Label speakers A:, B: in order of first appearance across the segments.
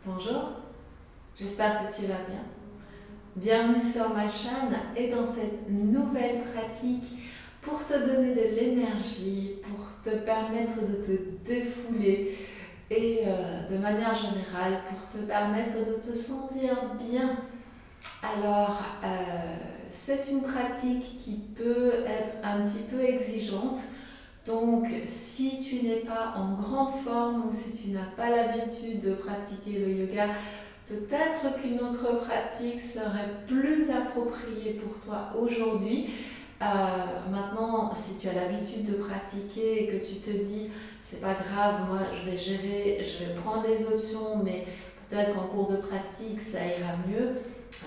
A: Bonjour, j'espère que tu vas bien. Bienvenue sur ma chaîne et dans cette nouvelle pratique pour te donner de l'énergie, pour te permettre de te défouler et de manière générale pour te permettre de te sentir bien. Alors, c'est une pratique qui peut être un petit peu exigeante. Donc, si tu n'es pas en grande forme ou si tu n'as pas l'habitude de pratiquer le yoga, peut-être qu'une autre pratique serait plus appropriée pour toi aujourd'hui. Maintenant, si tu as l'habitude de pratiquer et que tu te dis c'est pas grave, moi je vais gérer, je vais prendre les options, mais peut-être qu'en cours de pratique ça ira mieux.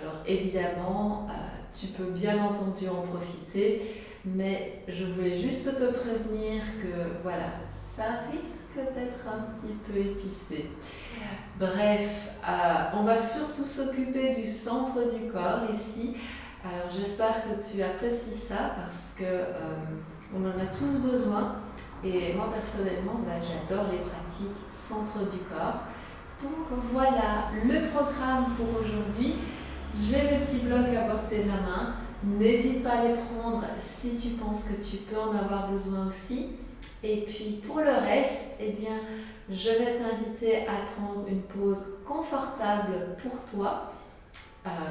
A: Alors évidemment, tu peux bien entendu en profiter. Mais je voulais juste te prévenir que voilà, ça risque d'être un petit peu épicé. Bref, on va surtout s'occuper du centre du corps ici. Alors j'espère que tu apprécies ça parce que on en a tous besoin. Et moi personnellement, j'adore les pratiques centre du corps. Donc voilà le programme pour aujourd'hui. J'ai le petit bloc à portée de la main. N'hésite pas à les prendre si tu penses que tu peux en avoir besoin aussi. Et puis pour le reste, eh bien, je vais t'inviter à prendre une pause confortable pour toi.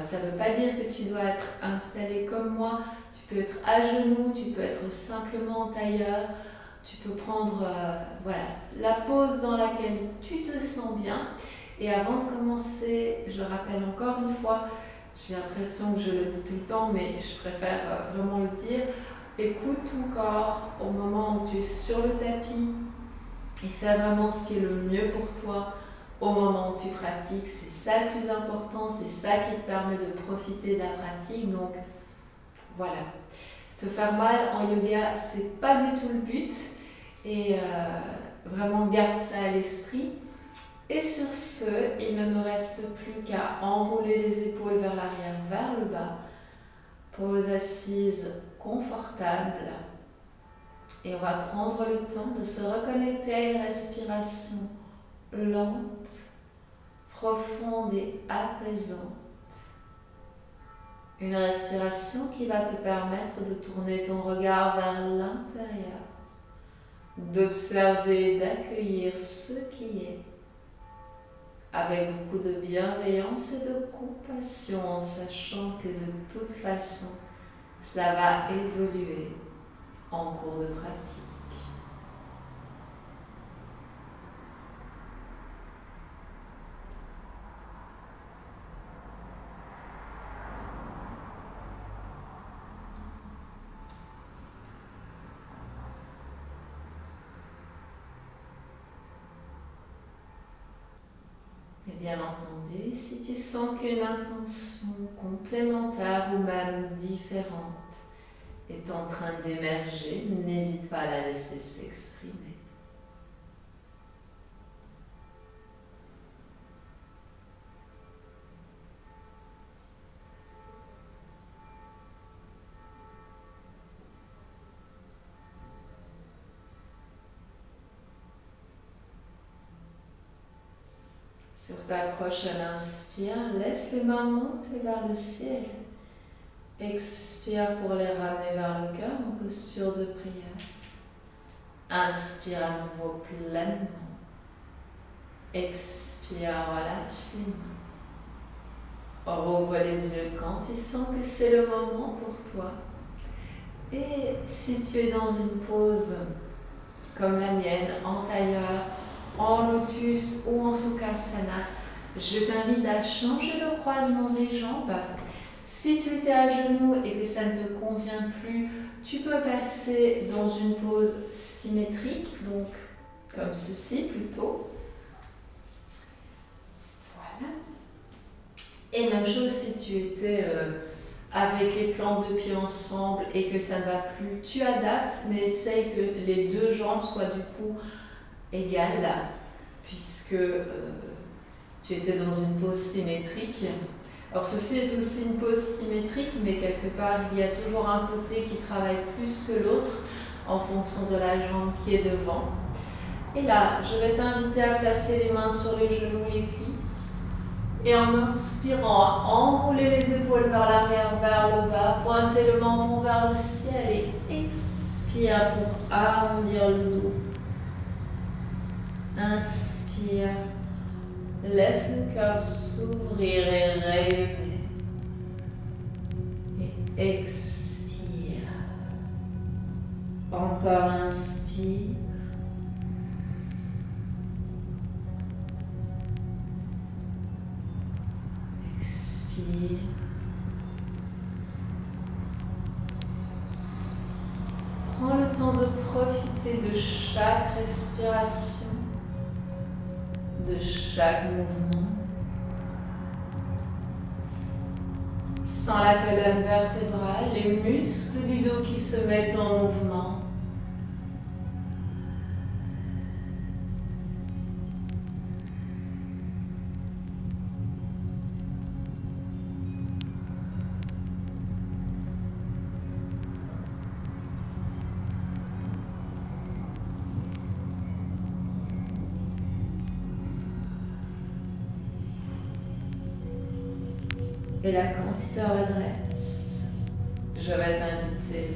A: Ça ne veut pas dire que tu dois être installé comme moi. Tu peux être à genoux, tu peux être simplement en tailleur. Tu peux prendre voilà, la pose dans laquelle tu te sens bien. Et avant de commencer, je rappelle encore une fois, j'ai l'impression que je le dis tout le temps, mais je préfère vraiment le dire. Écoute ton corps au moment où tu es sur le tapis et fais vraiment ce qui est le mieux pour toi au moment où tu pratiques. C'est ça le plus important, c'est ça qui te permet de profiter de la pratique. Donc voilà, se faire mal en yoga, c'est pas du tout le but. Et vraiment garde ça à l'esprit. Et sur ce, il ne nous reste plus qu'à enrouler les épaules vers l'arrière, vers le bas. Pose assise confortable. Et on va prendre le temps de se reconnecter à une respiration lente, profonde et apaisante. Une respiration qui va te permettre de tourner ton regard vers l'intérieur, d'observer, d'accueillir ce qui est, avec beaucoup de bienveillance et de compassion, en sachant que de toute façon, cela va évoluer en cours de pratique. Et bien entendu, si tu sens qu'une intention complémentaire ou même différente est en train d'émerger, n'hésite pas à la laisser s'exprimer. Sur ta prochaine inspire, laisse les mains monter vers le ciel. Expire pour les ramener vers le cœur en posture de prière. Inspire à nouveau pleinement. Expire, relâche les mains. Rouvre les yeux quand tu sens que c'est le moment pour toi. Et si tu es dans une pose comme la mienne, en tailleur, en lotus ou en sukhasana, je t'invite à changer le croisement des jambes. Si tu étais à genoux et que ça ne te convient plus, tu peux passer dans une pose symétrique, donc comme ceci plutôt. Voilà. Et même chose si tu étais avec les plantes de pied ensemble et que ça ne va plus, tu adaptes, mais essaye que les deux jambes soient du coup égales, puisque tu étais dans une pose symétrique. Alors ceci est aussi une pose symétrique, mais quelque part il y a toujours un côté qui travaille plus que l'autre en fonction de la jambe qui est devant. Et là, je vais t'inviter à placer les mains sur les genoux, les cuisses. Et en inspirant, enrouler les épaules vers l'arrière, vers le bas, pointer le menton vers le ciel et expire pour arrondir le dos. Inspire, laisse le cœur s'ouvrir et rayonner. Et expire. Encore inspire. Expire. Prends le temps de profiter de chaque respiration, de chaque mouvement. Sens la colonne vertébrale, les muscles du dos qui se mettent en mouvement. Et là, quand tu te redresses, je vais t'inviter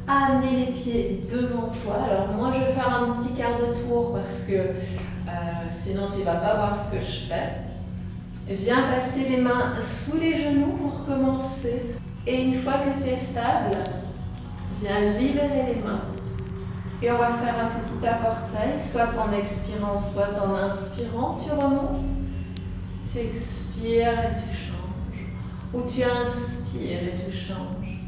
A: à amener les pieds devant toi. Alors moi, je vais faire un petit quart de tour parce que sinon tu ne vas pas voir ce que je fais. Viens passer les mains sous les genoux pour commencer. Et une fois que tu es stable, viens libérer les mains. Et on va faire un petit apportail, soit en expirant, soit en inspirant. Tu remontes, tu expires et tu changes. Ou tu inspires et tu changes.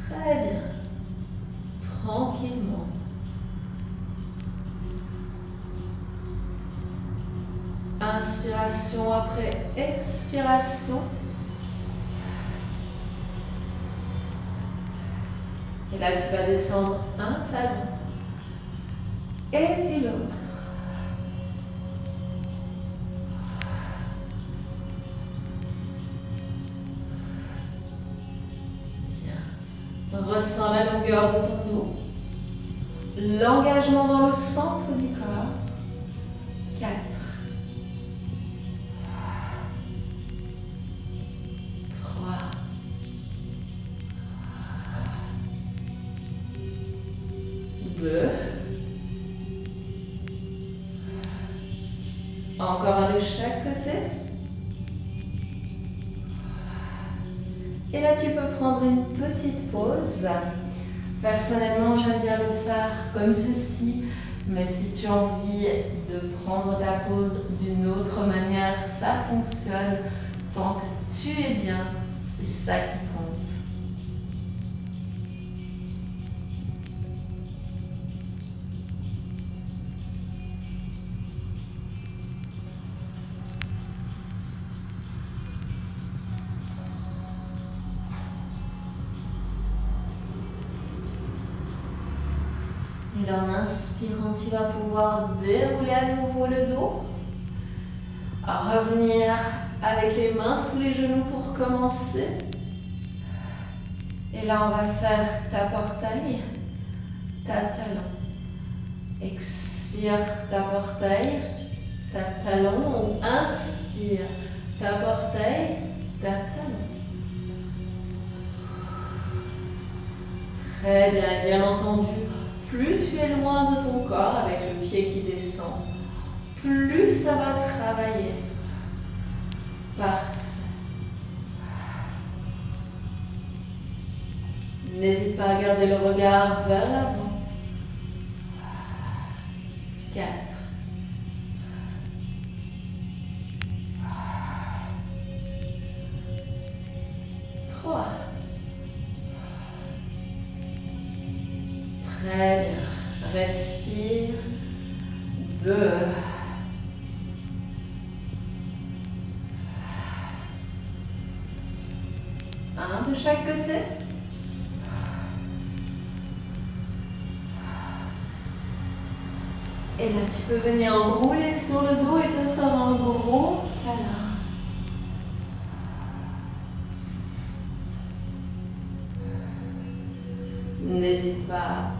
A: Très bien. Tranquillement. Inspiration après expiration. Et là, tu vas descendre un talon. Et puis l'autre. Ressens la longueur de ton dos, l'engagement dans le centre du corps. 4, 3, 2, encore un de chaque côté. Et là, tu peux prendre une petite pause. Personnellement, j'aime bien le faire comme ceci. Mais si tu as envie de prendre ta pause d'une autre manière, ça fonctionne. Tant que tu es bien, c'est ça qui compte. Et en inspirant, tu vas pouvoir dérouler à nouveau le dos. Revenir avec les mains sous les genoux pour commencer. Et là, on va faire ta portail, ta talon. Expire ta portail, ta talon. Ou inspire ta portail, ta talon. Très bien, bien entendu. Plus tu es loin de ton corps avec le pied qui descend, plus ça va travailler. Parfait. N'hésite pas à garder le regard vers l'avant. 4. 3. Très bien. Respire. 2. 1 de chaque côté. Et là, tu peux venir rouler sur le dos et te faire un gros câlin. N'hésite pas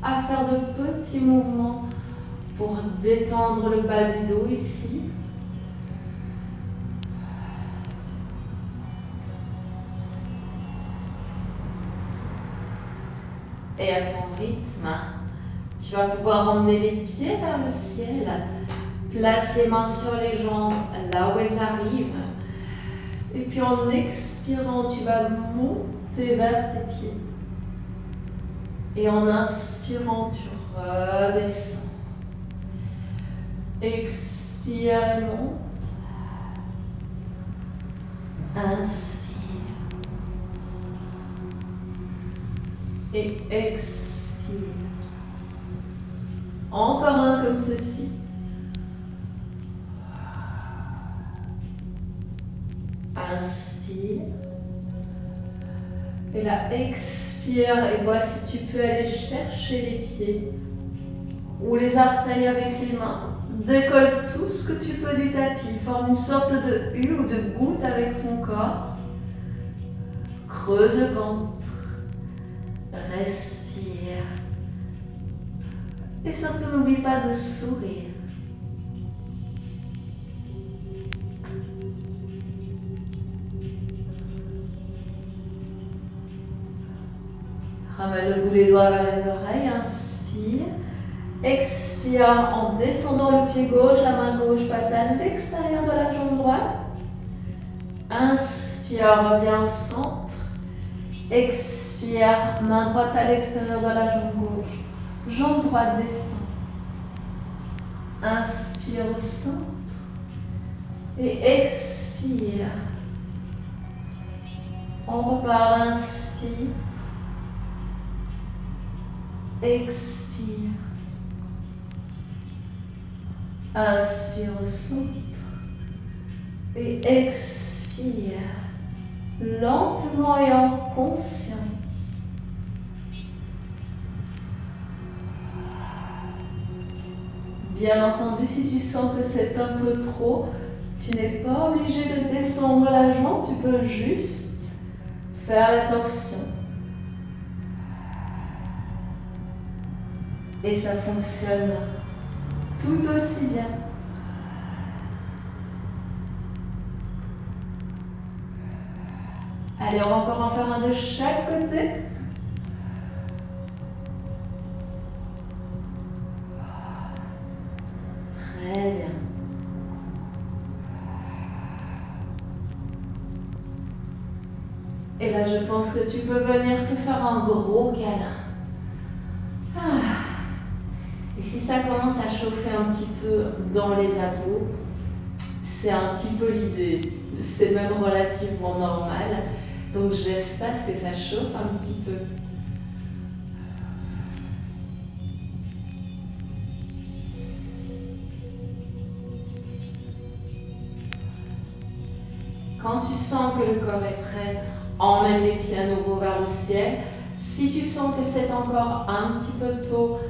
A: à faire de petits mouvements pour détendre le bas du dos ici. Et à ton rythme, tu vas pouvoir emmener les pieds vers le ciel. Place les mains sur les jambes là où elles arrivent. Et puis en expirant, tu vas monter vers tes pieds. Et en inspirant, tu redescends. Expire et monte. Inspire. Et expire. Encore un comme ceci. Inspire. Et là, expire et vois si tu peux aller chercher les pieds ou les orteils avec les mains. Décolle tout ce que tu peux du tapis. Forme une sorte de U ou de goutte avec ton corps. Creuse le ventre. Respire. Et surtout, n'oublie pas de sourire. Ramène le bout des doigts vers les oreilles. Inspire. Expire en descendant le pied gauche. La main gauche passe à l'extérieur de la jambe droite. Inspire, reviens au centre. Expire, main droite à l'extérieur de la jambe gauche. Jambe droite descend. Inspire au centre. Et expire. On repart, inspire. Expire. Inspire au centre. Et expire. Lentement et en conscience. Bien entendu, si tu sens que c'est un peu trop, tu n'es pas obligé de descendre la jambe, tu peux juste faire la torsion. Et ça fonctionne tout aussi bien. Allez, on va encore en faire un de chaque côté. Très bien. Et là, je pense que tu peux venir te faire un gros câlin. Et si ça commence à chauffer un petit peu dans les abdos, c'est un petit peu l'idée. C'est même relativement normal. Donc j'espère que ça chauffe un petit peu. Quand tu sens que le corps est prêt, emmène les pieds à nouveau vers le ciel. Si tu sens que c'est encore un petit peu tôt,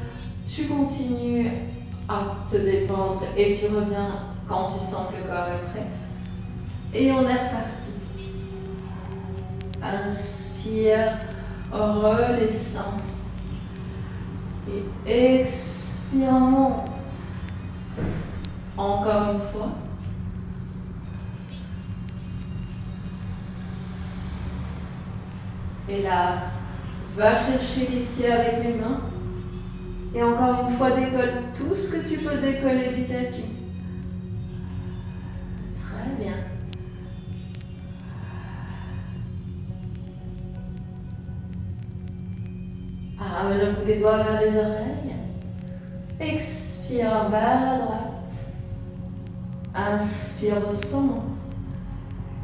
A: tu continues à te détendre et tu reviens quand tu sens que le corps est prêt. Et on est reparti. Inspire, redescends. Et expire, monte. Encore une fois. Et là, va chercher les pieds avec les mains. Et encore une fois, décolle tout ce que tu peux décoller du tapis. Très bien. Ramène le bout des doigts vers les oreilles. Expire vers la droite. Inspire au centre.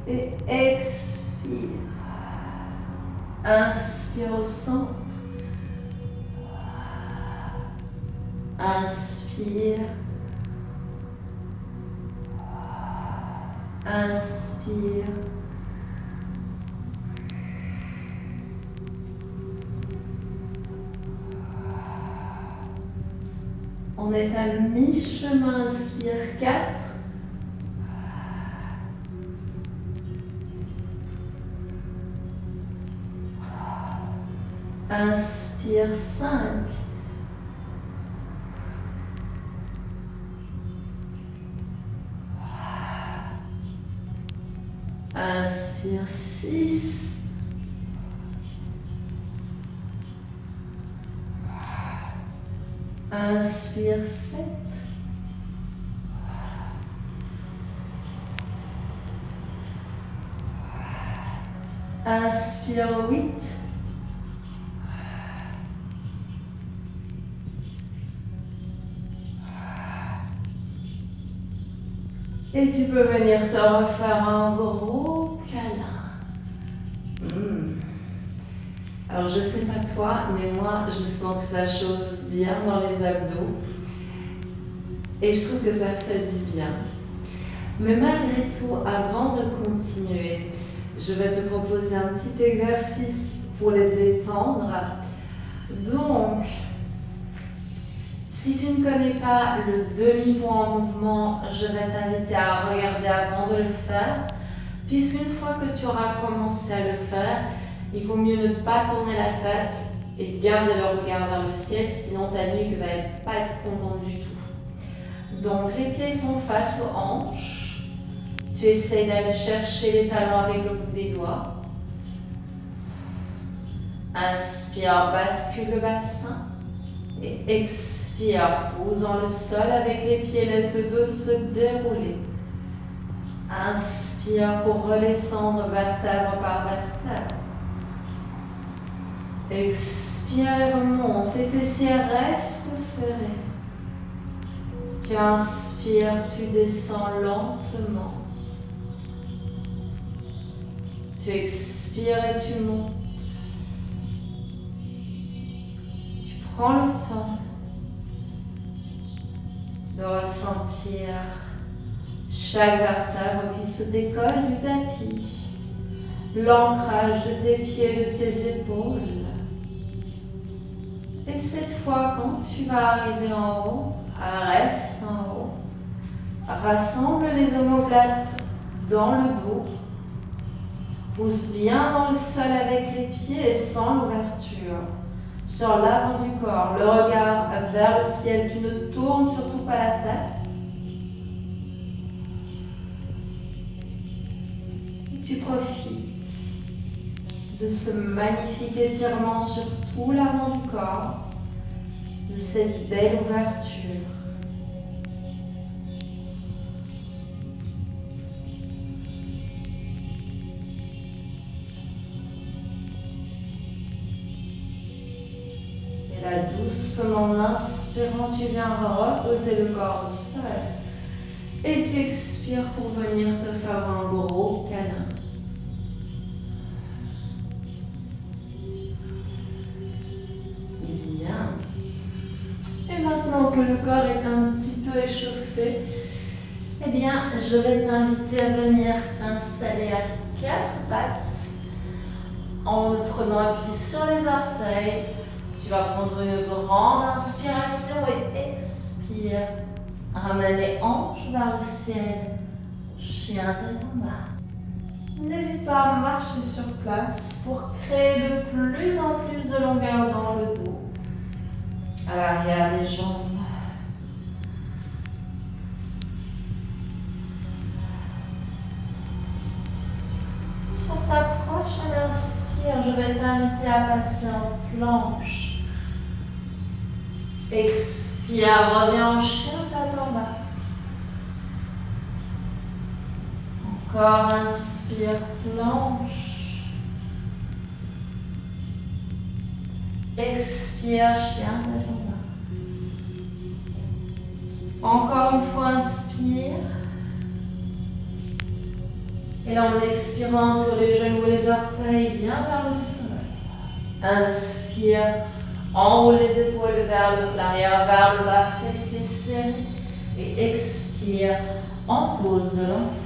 A: Et expire. Inspire au centre. Inspire. Inspire. On est à mi-chemin. Inspire 4. Inspire 5. 6. Inspire 7. Inspire 8. Et tu peux venir te refaire un gros câlin. Alors je sais pas toi, mais moi je sens que ça chauffe bien dans les abdos. Et je trouve que ça fait du bien. Mais malgré tout, avant de continuer, je vais te proposer un petit exercice pour les détendre. Donc, si tu ne connais pas le demi-point en mouvement, je vais t'inviter à regarder avant de le faire, puisqu'une fois que tu auras commencé à le faire, il vaut mieux ne pas tourner la tête et garder le regard vers le ciel, sinon ta nuque ne va pas être contente du tout. Donc les pieds sont face aux hanches. Tu essaies d'aller chercher les talons avec le bout des doigts. Inspire, bascule le bassin. Et expire, posant le sol avec les pieds, laisse le dos se dérouler. Inspire pour redescendre vertèbre par vertèbre. Expire et remonte, les fessiers restent serrés. Tu inspires, tu descends lentement. Tu expires et tu montes. Tu prends le temps de ressentir chaque vertèbre qui se décolle du tapis, l'ancrage de tes pieds, de tes épaules. Et cette fois, quand tu vas arriver en haut, reste en haut. Rassemble les omoplates dans le dos. Pousse bien dans le sol avec les pieds et sans l'ouverture. Sur l'avant du corps, le regard vers le ciel. Tu ne tournes surtout pas la tête. Et tu profites de ce magnifique étirement sur tout l'avant du corps, de cette belle ouverture. Et là, doucement, en inspirant, tu viens reposer le corps au sol. Et tu expires pour venir te faire un gros câlin. Et maintenant que le corps est un petit peu échauffé, eh bien, je vais t'inviter à venir t'installer à 4 pattes en prenant appui sur les orteils. Tu vas prendre une grande inspiration et expire. Ramène les hanches vers le ciel. Chien tête en bas. N'hésite pas à marcher sur place pour créer de plus en plus de longueur dans le dos. À l'arrière des jambes. Sur ta prochaine inspire, je vais t'inviter à passer en planche. Expire, reviens en chien tête en bas. Encore inspire, planche. Expire, chien tête en bas. Encore une fois, inspire. Et là, en expirant sur les genoux et les orteils, viens vers le sol. Inspire, enroule les épaules vers l'arrière, vers le bas, fessiers serrés. Et expire, en pose de l'enfant.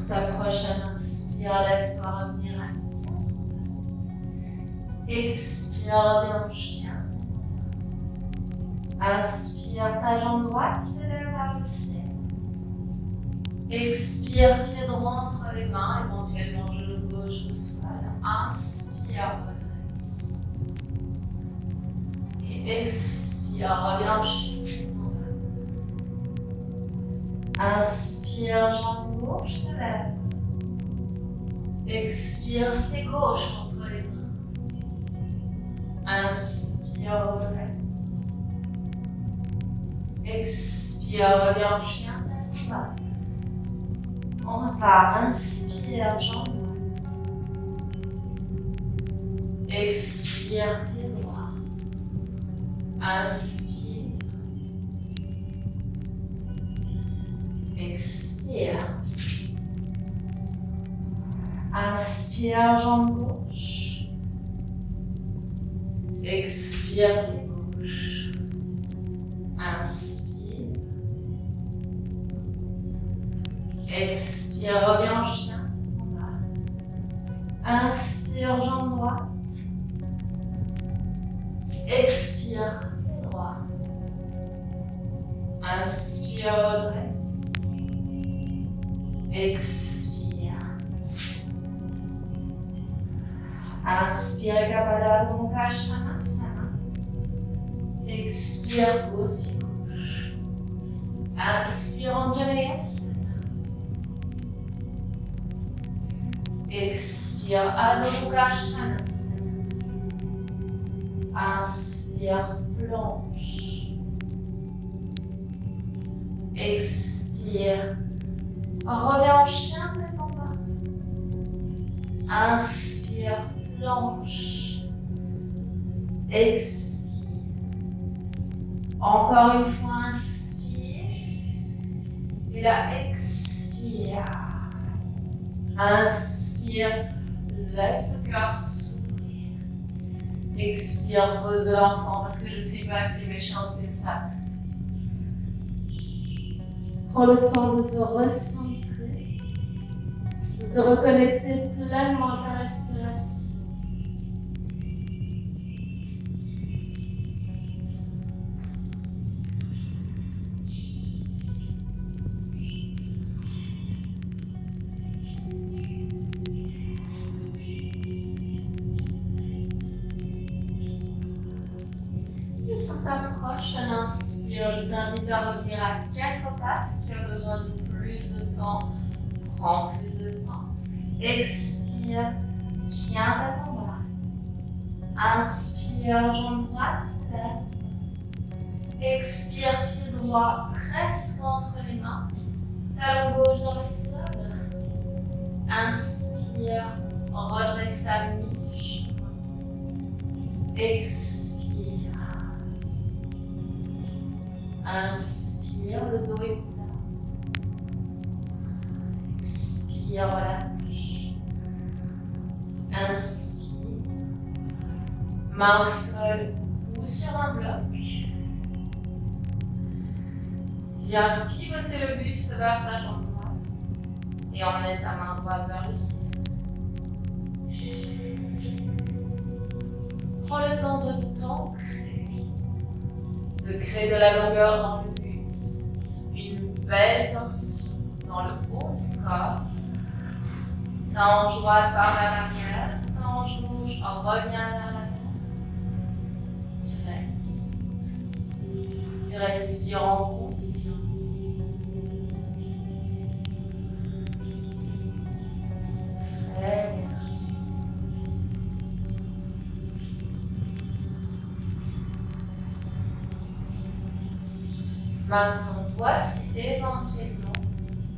A: Ta prochaine inspire, laisse-toi revenir à 4. Expire, reviens en chien. Inspire, ta jambe droite s'élève vers le ciel. Expire, pied droit entre les mains, éventuellement genou gauche au sol. Inspire, redresse. Et expire, reviens en chien. Inspire, jambe gauche se lève. Expire, pied gauche entre les mains. Inspire, redresse. Expire, reviens en chien, tête en bas. On repart, inspire, jambe droite. Expire, pied droit. Inspire. Expire. Inspire, jambe gauche. Expire, pied gauche. Inspire. Expire, reviens en chien. Inspire, jambe droite. Expire, pied droit. Inspire, redresse. Expire. Inspire, Kapalabhati Mukha Svanasana. Expire, pose pied gauche. Inspire, Anjaneyasana. Expire, Adho Mukha Svanasana. Inspire, planche. Expire. Reviens en chien, tête en bas. Inspire, planche. Expire. Encore une fois, inspire. Et là, expire. Inspire, laisse le cœur s'ouvrir. Expire, pose l'enfant parce que je ne suis pas assez méchante que ça. Prends le temps de te recentrer, de te reconnecter pleinement à ta respiration. Et sur ta prochaine inspire, je t'invite à revenir à 4 pattes. Si tu as besoin de plus de temps, prends plus de temps. Expire, chien tête en bas. Inspire, jambe droite, lève. Expire, pied droit presque entre les mains. Talon gauche dans le sol. Inspire, redresse à mi-chemin. Expire. Inspire, le dos est plat. Expire, relâche. Inspire. Main au sol ou sur un bloc. Viens pivoter le buste vers ta jambe droite et emmenez ta main droite vers le ciel. Prends le temps de t'ancrer, de créer de la longueur dans le buste, une belle torsion dans le haut du corps. Ta hanche droite part vers l'arrière, ta hanche gauche revient vers l'avant. Tu restes. Tu respires en conscience. Très bien. Maintenant, voici éventuellement,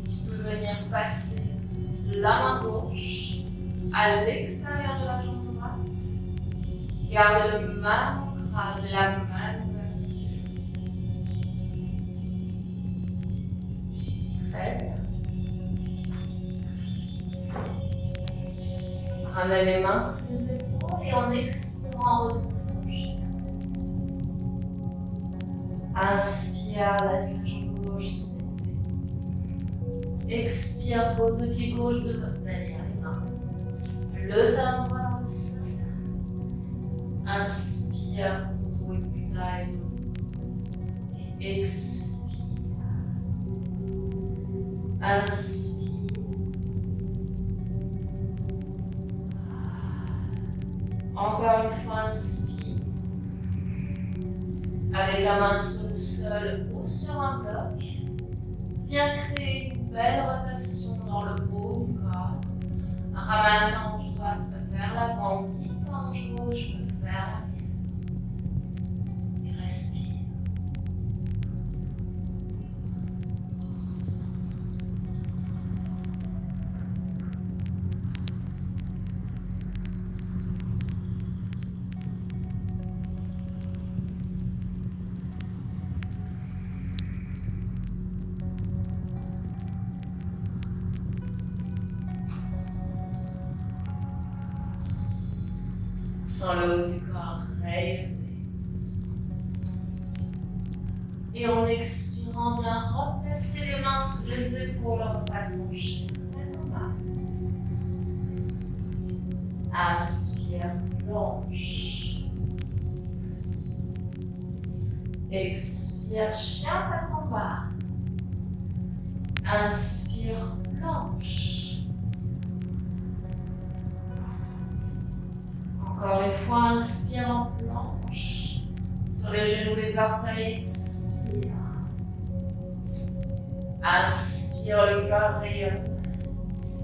A: tu peux venir passer la main gauche à l'extérieur de la jambe droite. Garde le même ancrage, la même ouverture. Très bien. Ramène les mains sous les épaules et en expirant, retrouve ton chien. Inspire, laisse la jambe gauche s'élever. Expire, pose le pied gauche derrière les mains. Le talon droit dans le sol. Inspire, ton dos est plus plat et lourd. Expire. Inspire. Encore une fois, inspire. Avec la main sur le sol ou sur un bloc, viens créer une belle rotation dans le haut du corps. Ramène ta hanche droite vers l'avant, guide ta hanche gauche vers l'arrière. Et respire. Sans le haut du corps rayonner. Et en expirant, bien replacer les mains sous les épaules en passant chien tête en bas. Inspire, planche. Expire, chien tête en bas. Inspire, planche. Encore une fois, inspire en planche. Sur les genoux, les orteils, expire. Inspire, le cœur rayonne.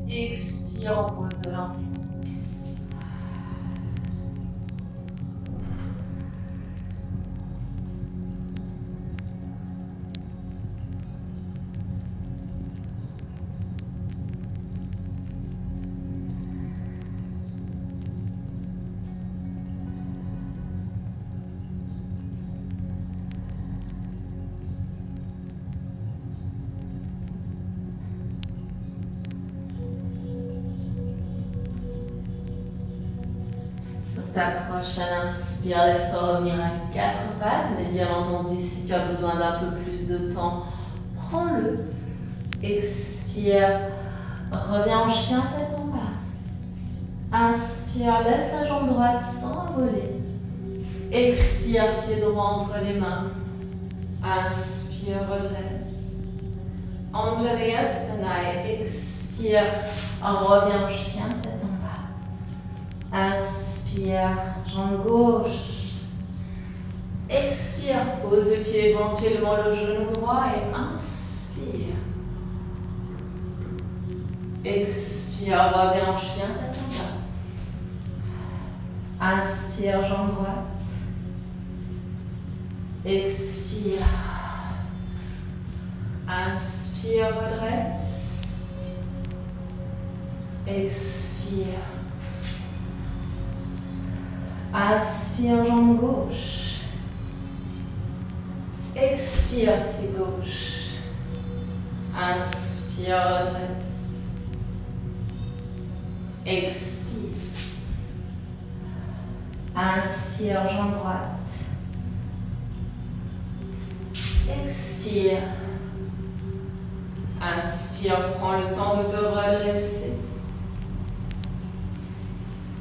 A: Expire en pose de l'enfant. Ta prochaine inspire, laisse-toi revenir à 4 pattes, mais bien entendu, si tu as besoin d'un peu plus de temps, prends-le. Expire, reviens en chien tête en bas. Inspire, laisse la jambe droite s'envoler. Expire, pied droit entre les mains. Inspire, redresse. Anjaneyasana, expire, reviens en chien tête en bas. Inspire, jambe gauche. Expire, pose le pied éventuellement le genou droit et inspire. Expire, reviens en chien tête en bas. Inspire, jambe droite. Expire. Inspire, redresse. Expire. Inspire, jambe gauche. Expire, pied gauche. Inspire, redresse. Expire. Inspire, jambe droite. Expire. Inspire, prends le temps de te redresser.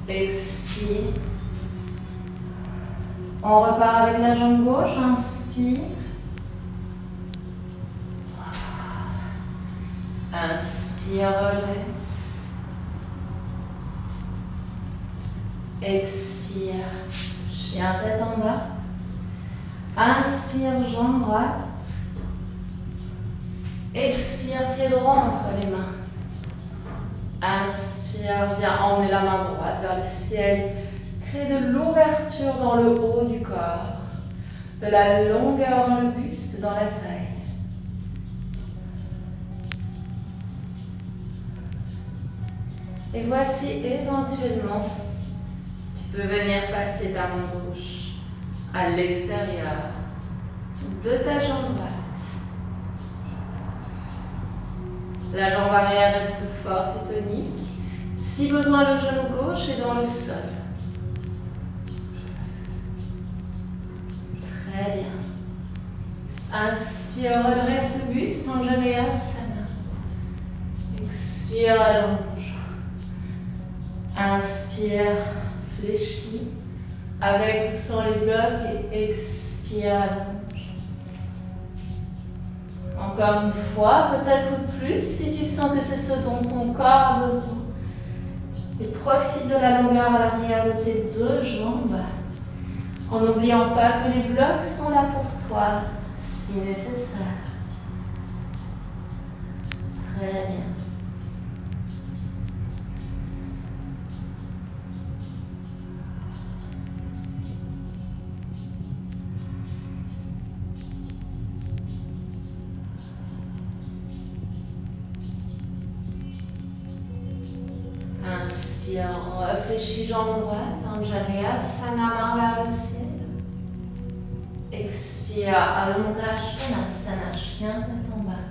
A: Expire. On repart avec la jambe gauche, inspire. Inspire, redresse. Expire, chien tête en bas. Inspire, jambe droite. Expire, pied droit entre les mains. Inspire, viens emmener la main droite vers le ciel. Crée de l'ouverture dans le haut du corps, de la longueur dans le buste, dans la taille. Et voici éventuellement, tu peux venir passer ta main gauche à l'extérieur de ta jambe droite. La jambe arrière reste forte et tonique. Si besoin, le genou gauche est dans le sol. Très bien. Inspire, redresse le buste, Anjaneyasana. Expire, allonge. Inspire, fléchis. Avec ou sans les blocs et expire, allonge. Encore une fois, peut-être plus si tu sens que c'est ce dont ton corps a besoin. Et profite de la longueur à l'arrière de tes deux jambes, en n'oubliant pas que les blocs sont là pour toi, si nécessaire. Très bien. Inspire, réfléchis jambe droite, Anjaneyasana, main vers le ciel. Expire, Adho Mukha Svanasana, chien tête en bas.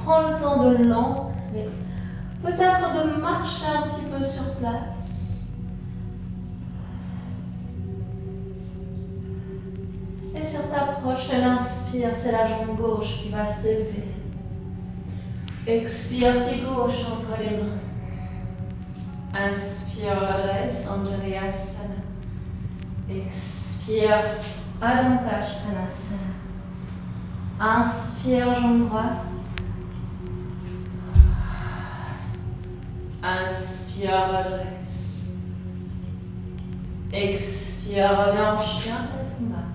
A: Prends le temps de l'ancrer, peut-être de marcher un petit peu sur place. Et sur ta prochaine inspire, c'est la jambe gauche qui va s'élever. Expire, pied gauche entre les mains. Inspire, redresse, Anjaneyasana. Expire, Adho Mukha Svanasana. Inspire, jambe droite. Inspire, redresse. Expire, reviens en chien, tête en bas.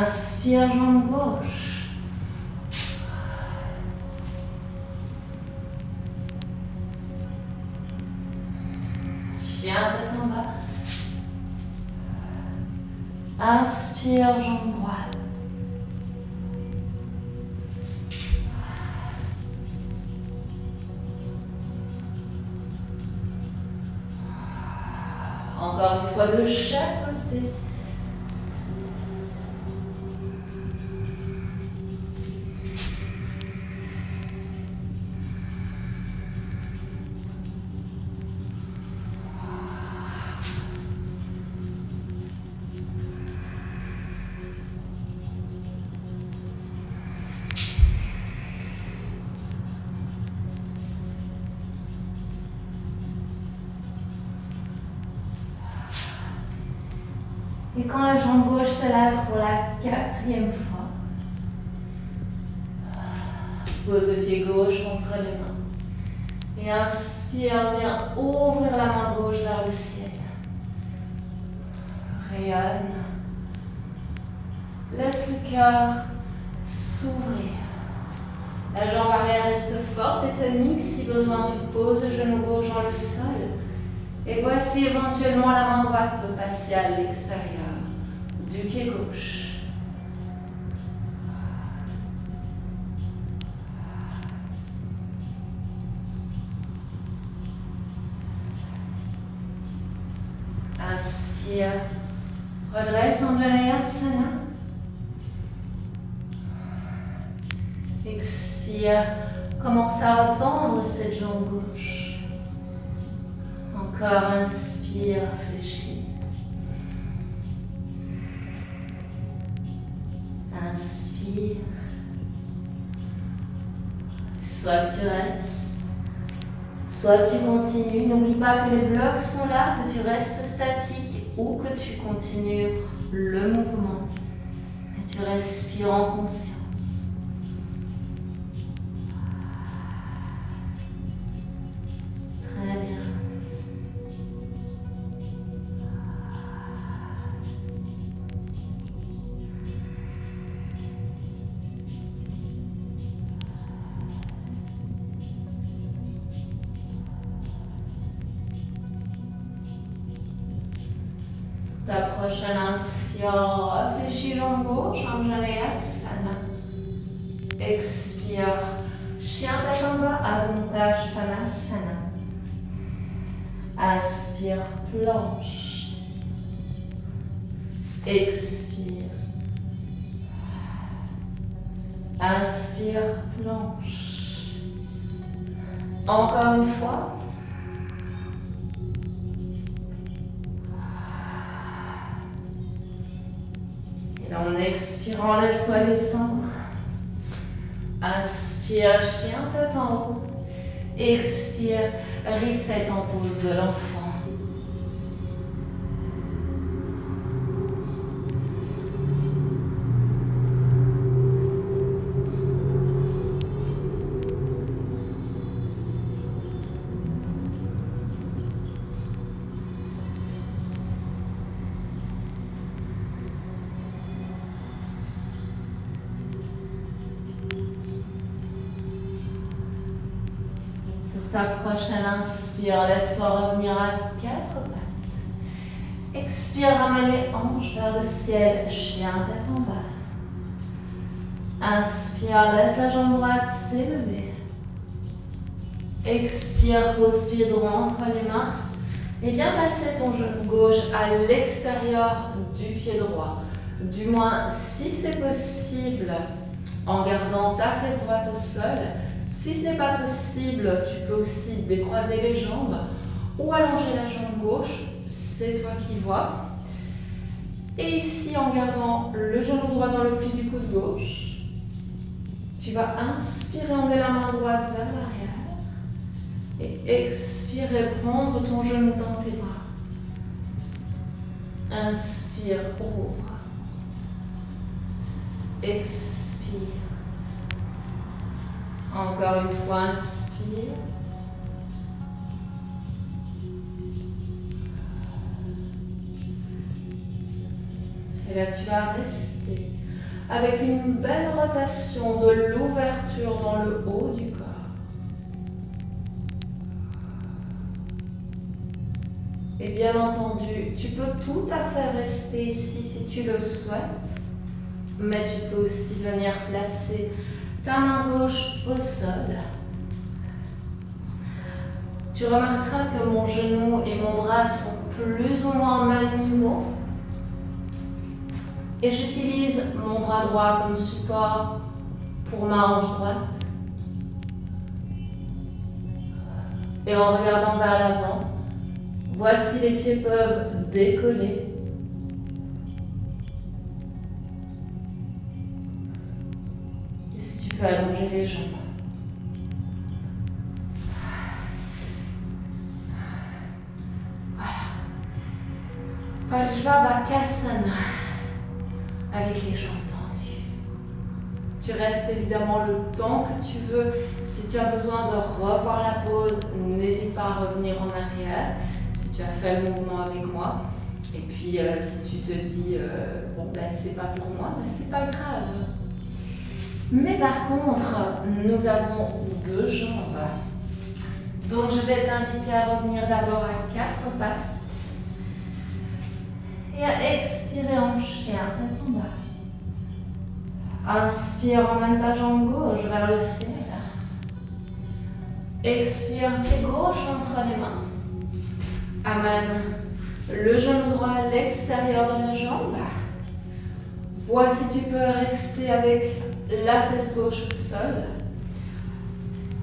A: Inspire, jambe gauche. Chien, tête en bas. Inspire, jambe droite. Encore une fois de chaque côté. Et quand la jambe gauche se lève pour la 4e fois, pose le pied gauche entre les mains. Et inspire, viens ouvrir la main gauche vers le ciel. Rayonne. Laisse le cœur s'ouvrir. La jambe arrière reste forte et tonique. Si besoin, tu poses le genou gauche dans le sol. Et voici éventuellement la main droite peut passer à l'extérieur du pied gauche. Inspire, redresse Anjaneyasana. Expire, commence à retendre cette jambe gauche. Encore, inspire, fléchis. Inspire. Soit tu restes, soit tu continues. N'oublie pas que les blocs sont là, que tu restes statique ou que tu continues le mouvement. Et tu respires en conscience. Très bien. Ta prochaine inspire, réfléchis jambe gauche, Anjaneyasana. Expire, chien tête en bas, Adho Mukha Svanasana. Inspire, planche. Expire. Inspire, planche. Encore une fois. Et en expirant, laisse-toi descendre. Inspire, chien tête en haut. Expire, reset en pose de l'enfant. ta prochaine inspire, laisse-toi revenir à 4 pattes. Expire, ramène les hanches vers le ciel, chien tête en bas. Inspire, laisse la jambe droite s'élever. Expire, pose pied droit entre les mains. Et viens passer ton genou gauche à l'extérieur du pied droit. Du moins, si c'est possible, en gardant ta fesse droite au sol. Si ce n'est pas possible, tu peux aussi décroiser les jambes ou allonger la jambe gauche. C'est toi qui vois. Et ici, en gardant le genou droit dans le pli du coude gauche, tu vas inspirer, emmener la main droite vers l'arrière. Et expirer, prendre ton genou dans tes bras. Inspire, ouvre. Expire. Encore une fois, inspire. Et là, tu vas rester avec une belle rotation de l'ouverture dans le haut du corps. Et bien entendu, tu peux tout à fait rester ici si tu le souhaites, mais tu peux aussi venir placer ta main gauche au sol. Tu remarqueras que mon genou et mon bras sont plus ou moins au même niveau. Et j'utilise mon bras droit comme support pour ma hanche droite. Et en regardant vers l'avant, voici les pieds peuvent décoller. Et si tu peux allonger les jambes. Voilà. Parshvabhakasana. Avec les jambes tendues. Tu restes évidemment le temps que tu veux. Si tu as besoin de revoir la pause, n'hésite pas à revenir en arrière. Si tu as fait le mouvement avec moi. Et puis si tu te dis, bon ben c'est pas pour moi, ben c'est pas grave. Mais par contre, nous avons 2 jambes. Donc je vais t'inviter à revenir d'abord à 4 pattes. Et à expirer en chien, tête en bas. Inspire, emmène ta jambe gauche vers le ciel. Expire, pied gauche entre les mains. Amène le genou droit à l'extérieur de la jambe. Vois si tu peux rester avec la fesse gauche au sol.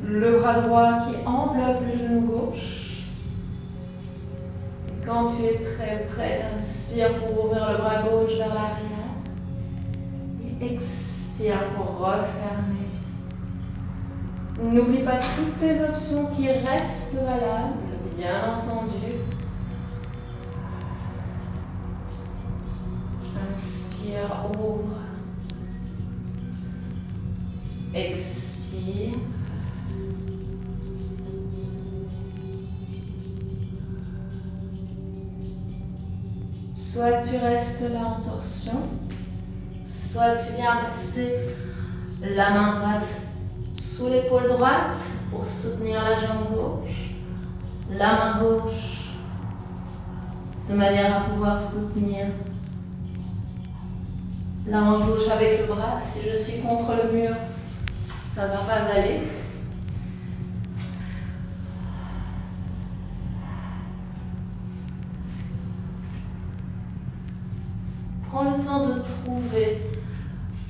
A: Le bras droit qui enveloppe le genou gauche. Quand tu es prête, inspire pour ouvrir le bras gauche vers l'arrière. Et expire pour refermer. N'oublie pas toutes tes options qui restent valables, bien entendu. Inspire, ouvre. Expire. Soit tu restes là en torsion, soit tu viens passer la main droite sous l'épaule droite pour soutenir la jambe gauche, la main gauche de manière à pouvoir soutenir la main gauche avec le bras. Si je suis contre le mur, ça ne va pas aller. Prends le temps de trouver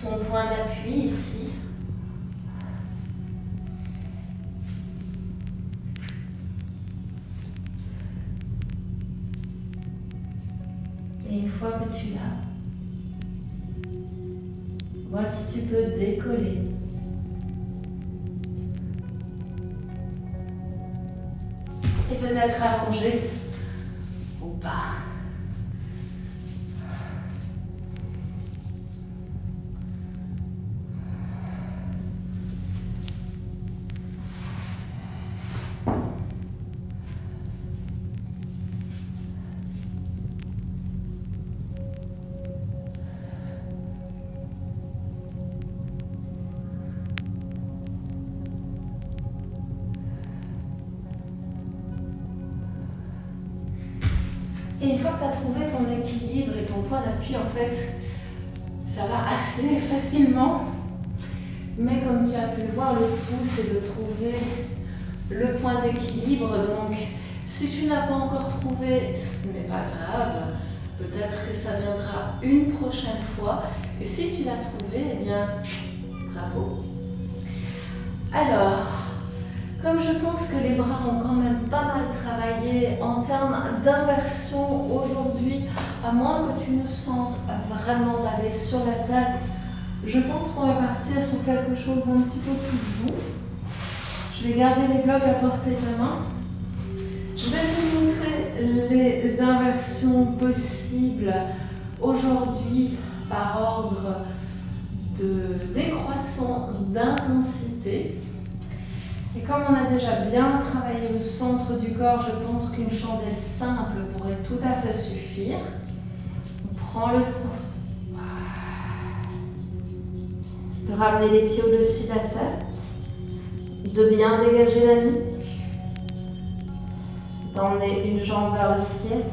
A: ton point d'appui ici. Et une fois que tu l'as, vois si tu peux décoller. Et peut-être allonger ou pas. Et une fois que tu as trouvé ton équilibre et ton point d'appui, en fait, ça va assez facilement. Mais comme tu as pu le voir, le tout, c'est de trouver le point d'équilibre. Donc, si tu n'as pas encore trouvé, ce n'est pas grave. Peut-être que ça viendra une prochaine fois. Et si tu l'as trouvé, eh bien, bravo. Alors, comme je pense que les bras ont quand même pas mal travaillé en termes d'inversion aujourd'hui, à moins que tu nous sentes vraiment d'aller sur la tête, je pense qu'on va partir sur quelque chose d'un petit peu plus doux. Je vais garder les blocs à portée de main. Je vais vous montrer les inversions possibles aujourd'hui par ordre de décroissant d'intensité. Et comme on a déjà bien travaillé le centre du corps, je pense qu'une chandelle simple pourrait tout à fait suffire. On prend le temps de ramener les pieds au-dessus de la tête, de bien dégager la nuque, d'emmener une jambe vers le ciel,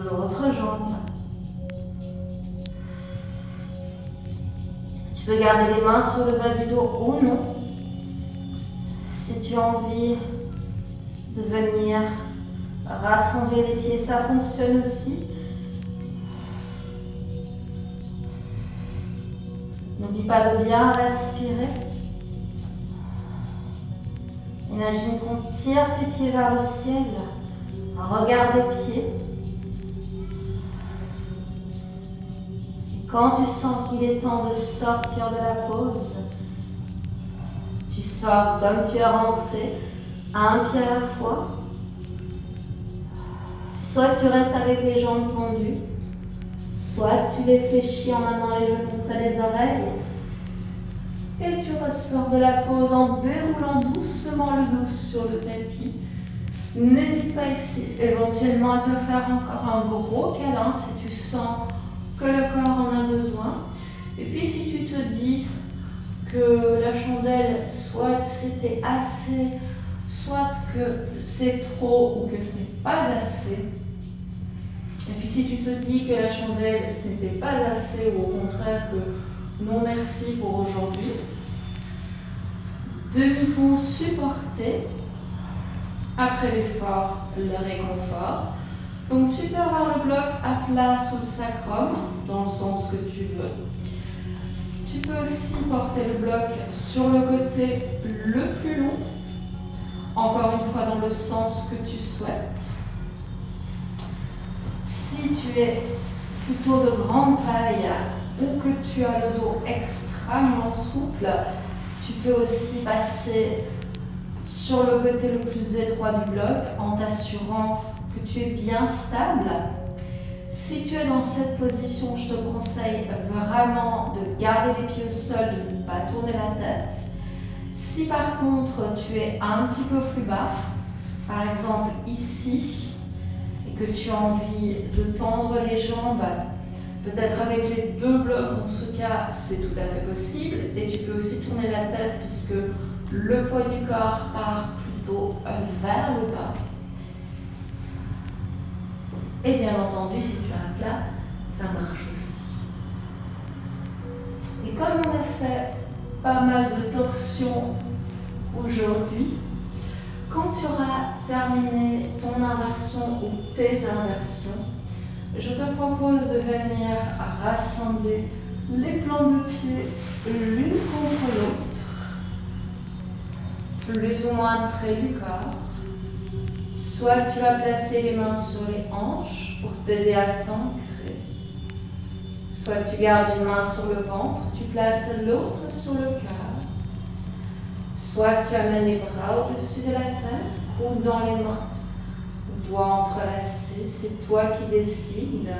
A: l'autre jambe. Tu peux garder les mains sur le bas du dos ou non. Si tu as envie de venir rassembler les pieds, ça fonctionne aussi. N'oublie pas de bien respirer. Imagine qu'on tire tes pieds vers le ciel. Regarde les pieds. Et quand tu sens qu'il est temps de sortir de la pause, tu sors comme tu es rentré, un pied à la fois. Soit tu restes avec les jambes tendues, soit tu les fléchis en amenant les genoux près des oreilles. Et tu ressors de la pause en déroulant doucement le dos sur le tapis. N'hésite pas ici éventuellement à te faire encore un gros câlin si tu sens que le corps en a besoin. Et puis si tu te dis que la chandelle, soit c'était assez, soit que c'est trop ou que ce n'est pas assez. Et puis si tu te dis que la chandelle, ce n'était pas assez ou au contraire que non merci pour aujourd'hui, demi-pont supporté, après l'effort, le réconfort. Donc tu peux avoir le bloc à plat sous le sacrum, dans le sens que tu veux. Tu peux aussi porter le bloc sur le côté le plus long, encore une fois dans le sens que tu souhaites. Si tu es plutôt de grande taille ou que tu as le dos extrêmement souple, tu peux aussi passer sur le côté le plus étroit du bloc en t'assurant que tu es bien stable. Si tu es dans cette position, je te conseille vraiment de garder les pieds au sol, de ne pas tourner la tête. Si par contre tu es un petit peu plus bas, par exemple ici, et que tu as envie de tendre les jambes, peut-être avec les deux blocs, dans ce cas, c'est tout à fait possible. Et tu peux aussi tourner la tête puisque le poids du corps part plutôt vers le bas. Et bien entendu, si tu as un plat, ça marche aussi. Et comme on a fait pas mal de torsions aujourd'hui, quand tu auras terminé ton inversion ou tes inversions, je te propose de venir rassembler les plans de pied l'une contre l'autre, plus ou moins près du corps. Soit tu vas placer les mains sur les hanches pour t'aider à t'ancrer. Soit tu gardes une main sur le ventre, tu places l'autre sur le cœur. Soit tu amènes les bras au-dessus de la tête, coude dans les mains, doigts entrelacés, c'est toi qui décides.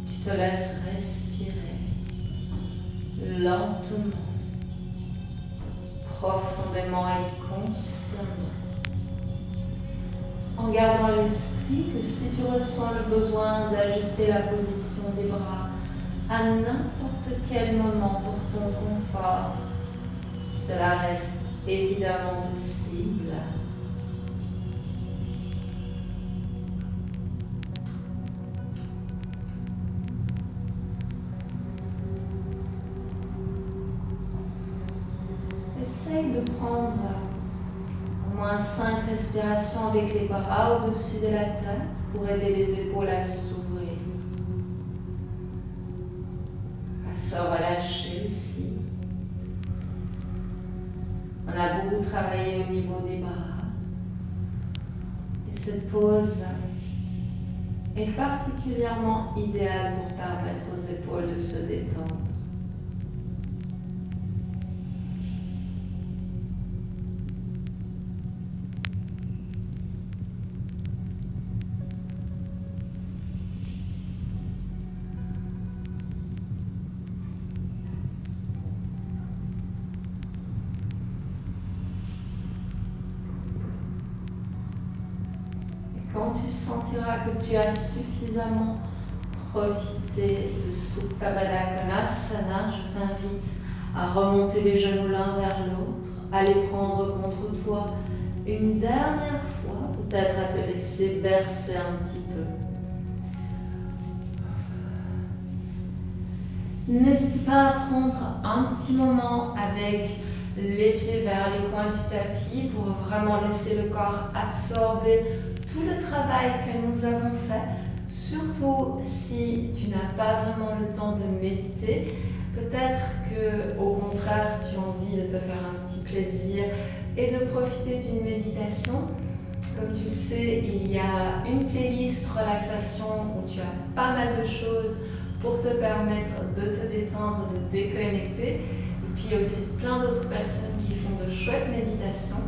A: Tu te laisses respirer lentement, profondément et consciemment, en gardant à l'esprit que si tu ressens le besoin d'ajuster la position des bras à n'importe quel moment pour ton confort. Cela reste évidemment possible. Essaye de prendre au moins 5 respirations avec les bras au-dessus de la tête pour aider les épaules à s'ouvrir, à se relâcher aussi. On a beaucoup travaillé au niveau des bras et cette pause est particulièrement idéale pour permettre aux épaules de se détendre. Quand tu sentiras que tu as suffisamment profité de Supta Baddha Konasana, je t'invite à remonter les genoux l'un vers l'autre, à les prendre contre toi une dernière fois, peut-être à te laisser bercer un petit peu. N'hésite pas à prendre un petit moment avec les pieds vers les coins du tapis pour vraiment laisser le corps absorber tout le travail que nous avons fait, surtout si tu n'as pas vraiment le temps de méditer. Peut-être que, au contraire, tu as envie de te faire un petit plaisir et de profiter d'une méditation. Comme tu le sais, il y a une playlist relaxation où tu as pas mal de choses pour te permettre de te détendre, de déconnecter. Et puis il y a aussi plein d'autres personnes qui font de chouettes méditations.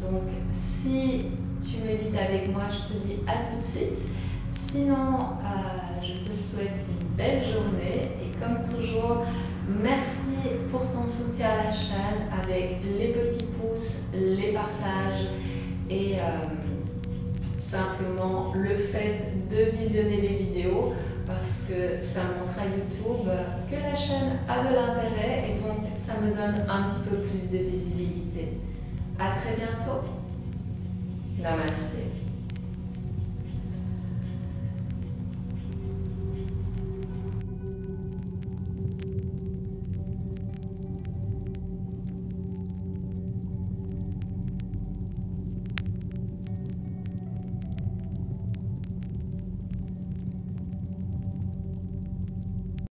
A: Donc si tu médites avec moi, je te dis à tout de suite. Sinon, je te souhaite une belle journée et comme toujours, merci pour ton soutien à la chaîne avec les petits pouces, les partages et simplement le fait de visionner les vidéos parce que ça montre à YouTube que la chaîne a de l'intérêt et donc ça me donne un petit peu plus de visibilité. À très bientôt. Namaste.